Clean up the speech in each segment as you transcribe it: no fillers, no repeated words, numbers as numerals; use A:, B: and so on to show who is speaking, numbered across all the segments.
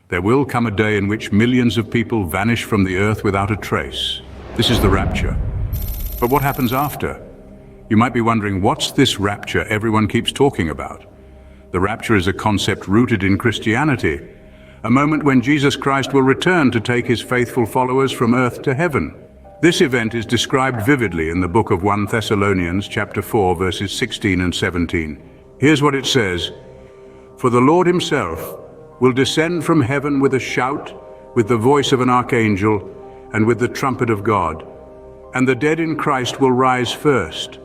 A: There will come a day in which millions of people vanish from the earth without a trace. This is the rapture. But what happens after? You might be wondering, what's this rapture everyone keeps talking about? The rapture is a concept rooted in Christianity, a moment when Jesus Christ will return to take his faithful followers from earth to heaven. This event is described vividly in the book of 1 Thessalonians chapter 4, verses 16 and 17. Here's what it says: "For the Lord himself will descend from heaven with a shout, with the voice of an archangel, and with the trumpet of God. And the dead in Christ will rise first.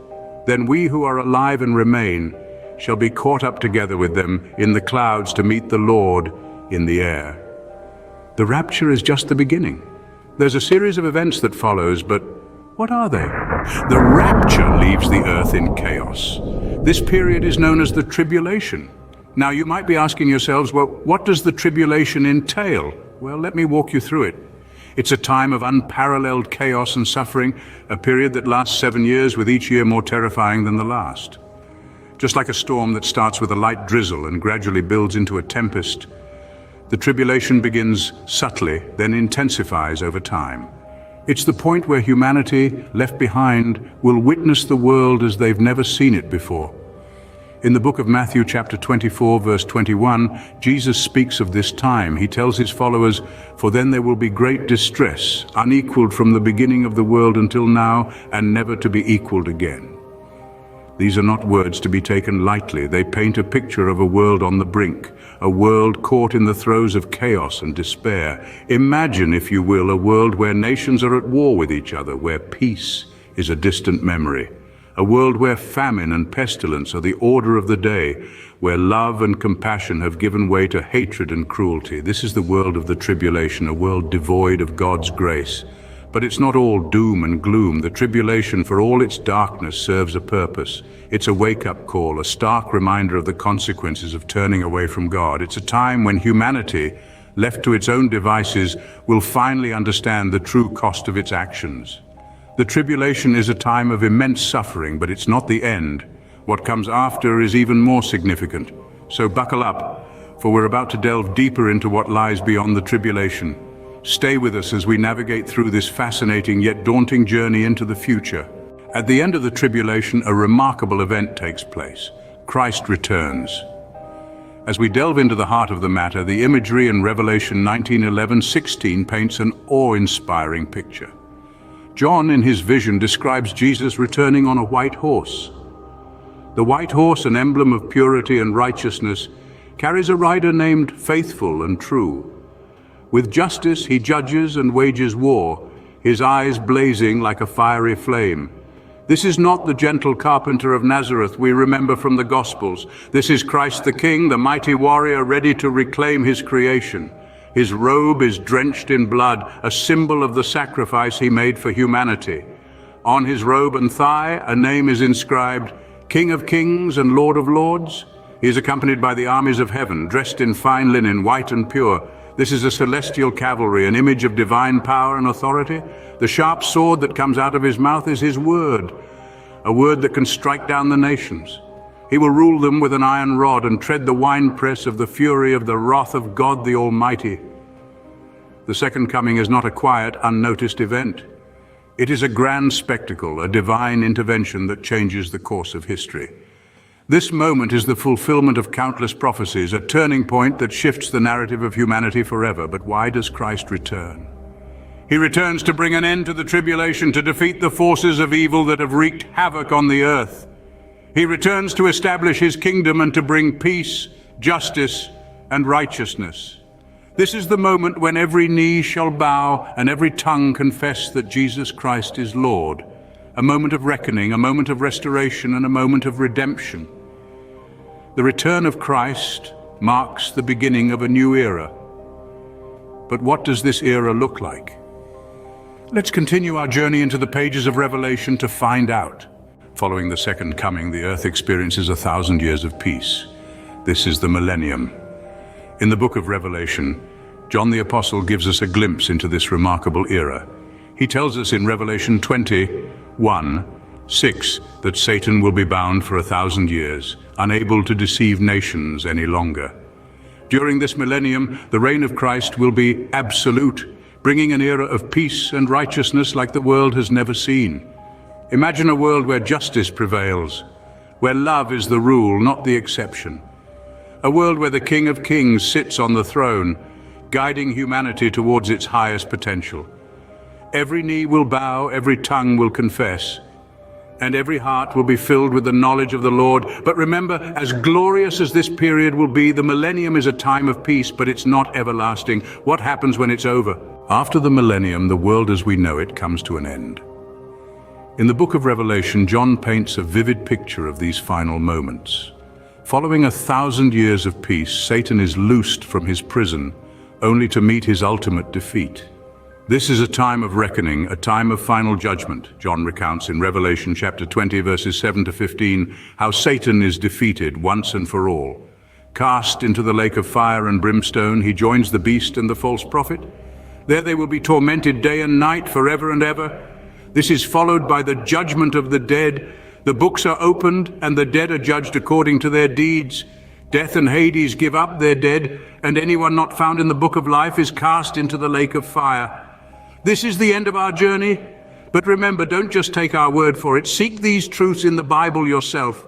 A: Then we who are alive and remain shall be caught up together with them in the clouds to meet the Lord in the air." The rapture is just the beginning. There's a series of events that follows, but what are they? The rapture leaves the earth in chaos. This period is known as the tribulation. Now you might be asking yourselves, well, what does the tribulation entail? Well, let me walk you through it. It's a time of unparalleled chaos and suffering, a period that lasts 7 years, with each year more terrifying than the last. Just like a storm that starts with a light drizzle and gradually builds into a tempest, the tribulation begins subtly, then intensifies over time. It's the point where humanity, left behind, will witness the world as they've never seen it before. In the book of Matthew chapter 24, verse 21, Jesus speaks of this time. He tells his followers, "For then there will be great distress, unequaled from the beginning of the world until now, and never to be equaled again." These are not words to be taken lightly. They paint a picture of a world on the brink, a world caught in the throes of chaos and despair. Imagine, if you will, a world where nations are at war with each other, where peace is a distant memory. A world where famine and pestilence are the order of the day, where love and compassion have given way to hatred and cruelty. This is the world of the tribulation, a world devoid of God's grace. But it's not all doom and gloom. The tribulation, for all its darkness, serves a purpose. It's a wake-up call, a stark reminder of the consequences of turning away from God. It's a time when humanity, left to its own devices, will finally understand the true cost of its actions. The tribulation is a time of immense suffering, but it's not the end. What comes after is even more significant. So buckle up, for we're about to delve deeper into what lies beyond the tribulation. Stay with us as we navigate through this fascinating yet daunting journey into the future. At the end of the tribulation, a remarkable event takes place. Christ returns. As we delve into the heart of the matter, the imagery in Revelation 19:11-16 paints an awe-inspiring picture. John, in his vision, describes Jesus returning on a white horse. The white horse, an emblem of purity and righteousness, carries a rider named Faithful and True. With justice he judges and wages war, his eyes blazing like a fiery flame. This is not the gentle carpenter of Nazareth we remember from the Gospels. This is Christ the King, the mighty warrior ready to reclaim his creation. His robe is drenched in blood, a symbol of the sacrifice he made for humanity. On his robe and thigh, a name is inscribed, King of Kings and Lord of Lords. He is accompanied by the armies of heaven, dressed in fine linen, white and pure. This is a celestial cavalry, an image of divine power and authority. The sharp sword that comes out of his mouth is his word, a word that can strike down the nations. He will rule them with an iron rod and tread the winepress of the fury of the wrath of God the Almighty. The second coming is not a quiet, unnoticed event. It is a grand spectacle, a divine intervention that changes the course of history. This moment is the fulfillment of countless prophecies, a turning point that shifts the narrative of humanity forever. But why does Christ return? He returns to bring an end to the tribulation, to defeat the forces of evil that have wreaked havoc on the earth. He returns to establish his kingdom and to bring peace, justice, and righteousness. This is the moment when every knee shall bow and every tongue confess that Jesus Christ is Lord. A moment of reckoning, a moment of restoration, and a moment of redemption. The return of Christ marks the beginning of a new era. But what does this era look like? Let's continue our journey into the pages of Revelation to find out. Following the second coming, the earth experiences 1,000 years of peace. This is the millennium. In the book of Revelation, John the Apostle gives us a glimpse into this remarkable era. He tells us in Revelation 21:6 that Satan will be bound for 1,000 years, unable to deceive nations any longer. During this millennium, the reign of Christ will be absolute, bringing an era of peace and righteousness like the world has never seen. Imagine a world where justice prevails, where love is the rule, not the exception. A world where the King of Kings sits on the throne, guiding humanity towards its highest potential. Every knee will bow, every tongue will confess, and every heart will be filled with the knowledge of the Lord. But remember, as glorious as this period will be, the millennium is a time of peace, but it's not everlasting. What happens when it's over? After the millennium, the world as we know it comes to an end. In the book of Revelation, John paints a vivid picture of these final moments. Following 1,000 years of peace, Satan is loosed from his prison, only to meet his ultimate defeat. This is a time of reckoning, a time of final judgment. John recounts in Revelation chapter 20, verses 7 to 15, how Satan is defeated once and for all. Cast into the lake of fire and brimstone, he joins the beast and the false prophet. There they will be tormented day and night forever and ever. This is followed by the judgment of the dead. The books are opened, and the dead are judged according to their deeds. Death and Hades give up their dead, and anyone not found in the book of life is cast into the lake of fire. This is the end of our journey. But remember, don't just take our word for it. Seek these truths in the Bible yourself.